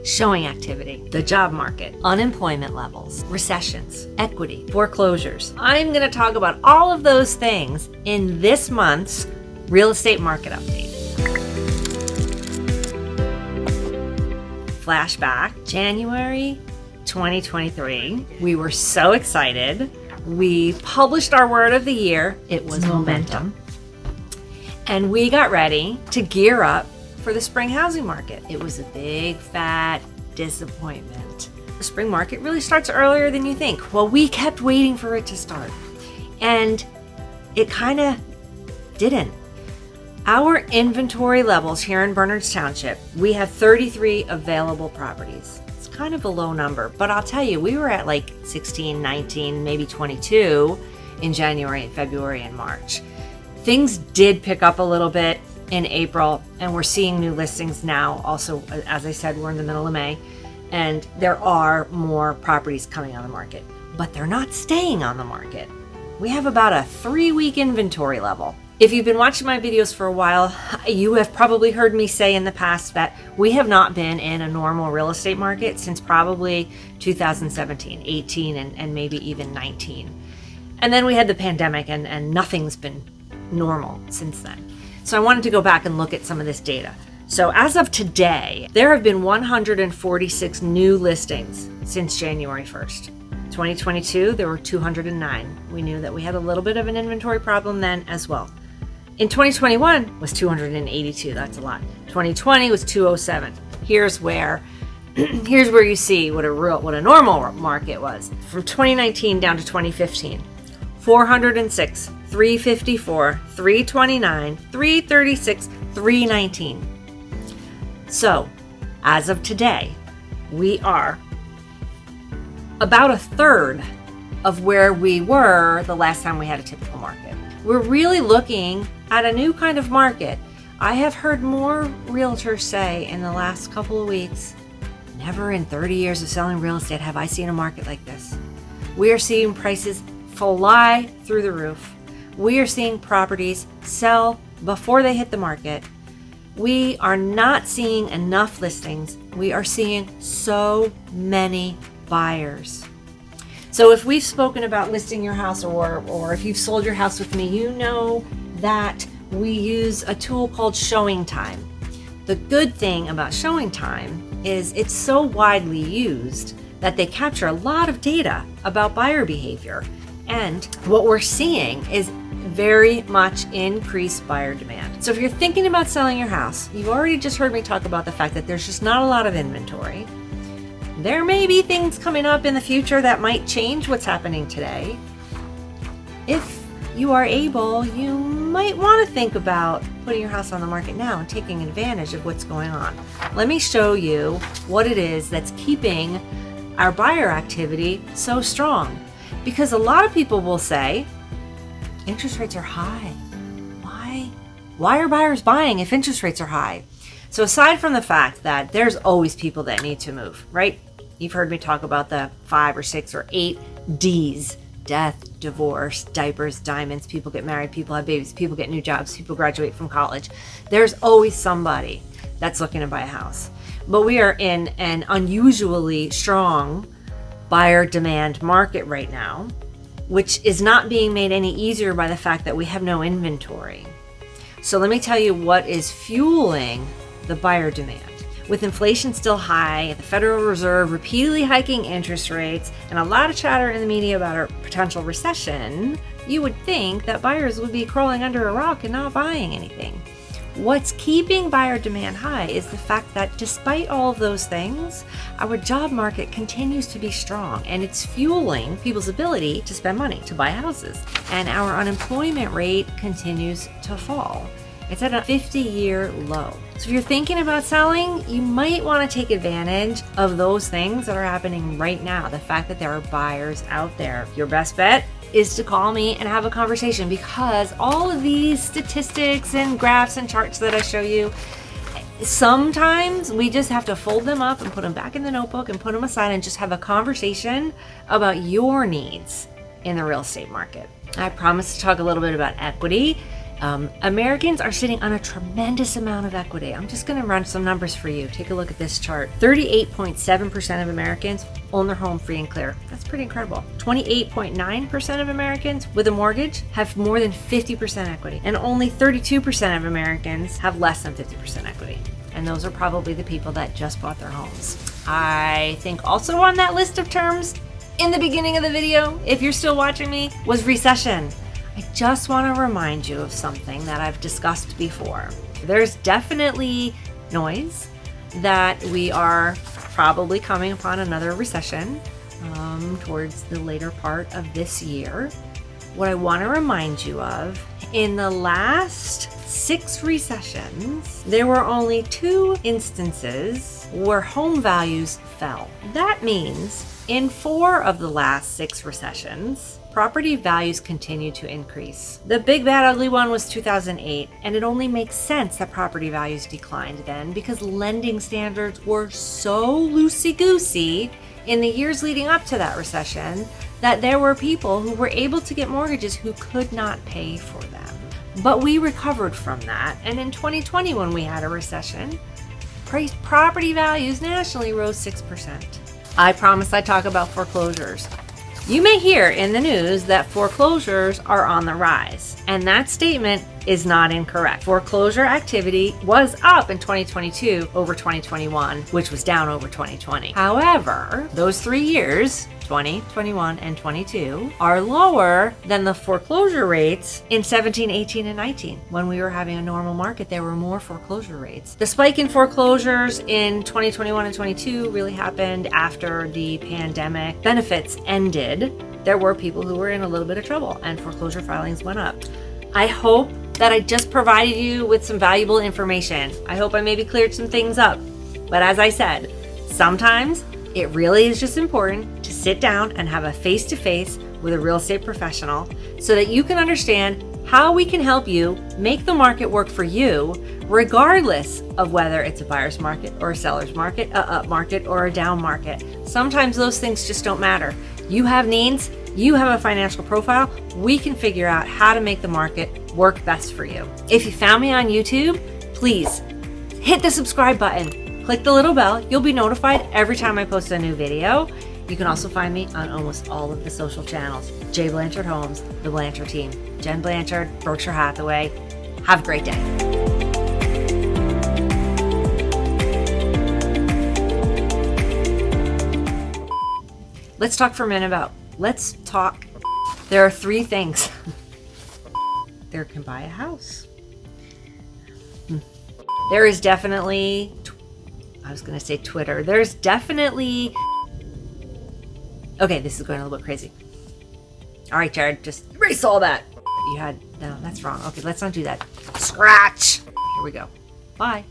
showing activity, the job market, unemployment levels, recessions, equity, foreclosures. I'm going to talk about all of those things in this month's real estate market update. Flashback, January 2023. We were so excited. We published our word of the year. It was momentum. And we got ready to gear up for the spring housing market. It was a big, fat disappointment. The spring market really starts earlier than you think. Well, we kept waiting for it to start, and it kind of didn't. Our inventory levels here in Bernards Township, we have 33 available properties. It's kind of a low number, but I'll tell you, we were at like 16, 19, maybe 22 in January and February and March. Things did pick up a little bit in April, and we're seeing new listings now. Also, as I said, we're in the middle of May, and there are more properties coming on the market, but they're not staying on the market. We have about a 3-week inventory level. If you've been watching my videos for a while, you have probably heard me say in the past that we have not been in a normal real estate market since probably 2017, 18, and maybe even 19. And then we had the pandemic, and nothing's been normal since then. So I wanted to go back and look at some of this data. So as of today, there have been 146 new listings since January 1st. 2022, there were 209. We knew that we had a little bit of an inventory problem then as well. In 2021 was 282. That's a lot. 2020 was 207. Here's where you see what a normal market was. From 2019 down to 2015, 406, 354, 329, 336, 319. So, as of today, we are about a third of where we were the last time we had a typical market. We're really looking at a new kind of market. I have heard more realtors say in the last couple of weeks, never in 30 years of selling real estate have I seen a market like this. We are seeing prices fly through the roof. We are seeing properties sell before they hit the market. We are not seeing enough listings. We are seeing so many buyers. So if we've spoken about listing your house, or if you've sold your house with me, you know that we use a tool called Showing Time. The good thing about Showing Time is it's so widely used that they capture a lot of data about buyer behavior. And what we're seeing is very much increased buyer demand. So if you're thinking about selling your house, you've already just heard me talk about the fact that there's just not a lot of inventory. There may be things coming up in the future that might change what's happening today. If you are able, you might want to think about putting your house on the market now and taking advantage of what's going on. Let me show you what it is that's keeping our buyer activity so strong. Because a lot of people will say, interest rates are high. Why are buyers buying if interest rates are high? So aside from the fact that there's always people that need to move, right? You've heard me talk about the 5 or 6 or 8 Ds: death, divorce, diapers, diamonds, people get married, people have babies, people get new jobs, people graduate from college. There's always somebody that's looking to buy a house. But we are in an unusually strong buyer demand market right now, which is not being made any easier by the fact that we have no inventory. So let me tell you what is fueling the buyer demand. With inflation still high, the Federal Reserve repeatedly hiking interest rates, and a lot of chatter in the media about a potential recession, you would think that buyers would be crawling under a rock and not buying anything. What's keeping buyer demand high is the fact that despite all of those things, our job market continues to be strong, and it's fueling people's ability to spend money to buy houses. And our unemployment rate continues to fall. It's at a 50-year low. So if you're thinking about selling, you might want to take advantage of those things that are happening right now. The fact that there are buyers out there. Your best bet is to call me and have a conversation, because all of these statistics and graphs and charts that I show you, sometimes we just have to fold them up and put them back in the notebook and put them aside and just have a conversation about your needs in the real estate market. I promise to talk a little bit about equity Americans are sitting on a tremendous amount of equity. I'm just going to run some numbers for you. Take a look at this chart. 38.7% of Americans own their home free and clear. That's pretty incredible. 28.9% of Americans with a mortgage have more than 50% equity. And only 32% of Americans have less than 50% equity. And those are probably the people that just bought their homes. I think also on that list of terms in the beginning of the video, if you're still watching me, was recession. I just want to remind you of something that I've discussed before. There's definitely noise that we are probably coming upon another recession towards the later part of this year. What I want to remind you of, in the last 6 recessions, there were only 2 instances where home values fell. That means in 4 of the last 6 recessions, property values continue to increase. The big bad ugly one was 2008, and it only makes sense that property values declined then because lending standards were so loosey-goosey in the years leading up to that recession that there were people who were able to get mortgages who could not pay for them. But we recovered from that, and in 2020 when we had a recession, property values nationally rose 6%. I promise I talk about foreclosures. You may hear in the news that foreclosures are on the rise, and that statement is not incorrect. Foreclosure activity was up in 2022 over 2021, which was down over 2020. However, those 3 years, 20, 21, and 22, are lower than the foreclosure rates in 17, 18, and 19. When we were having a normal market, there were more foreclosure rates. The spike in foreclosures in 2021 and 22 really happened after the pandemic benefits ended. There were people who were in a little bit of trouble, and foreclosure filings went up. I hope that I just provided you with some valuable information. I hope I maybe cleared some things up. But as I said, sometimes it really is just important to sit down and have a face-to-face with a real estate professional so that you can understand how we can help you make the market work for you, regardless of whether it's a buyer's market or a seller's market, a up market or a down market. Sometimes those things just don't matter. You have needs, you have a financial profile, we can figure out how to make the market work best for you. If you found me on YouTube, please hit the subscribe button. Click the little bell. You'll be notified every time I post a new video. You can also find me on almost all of the social channels. J. Blanchard Homes, The Blanchard Team, Jen Blanchard, Berkshire Hathaway. Have a great day. Let's talk for a minute about, there are 3 things. There can buy a house. There is definitely, I was going to say Twitter. There's definitely, okay, this is going a little bit crazy. All right, Jared, just erase all that. No, that's wrong. Okay, let's not do that. Scratch. Here we go. Bye.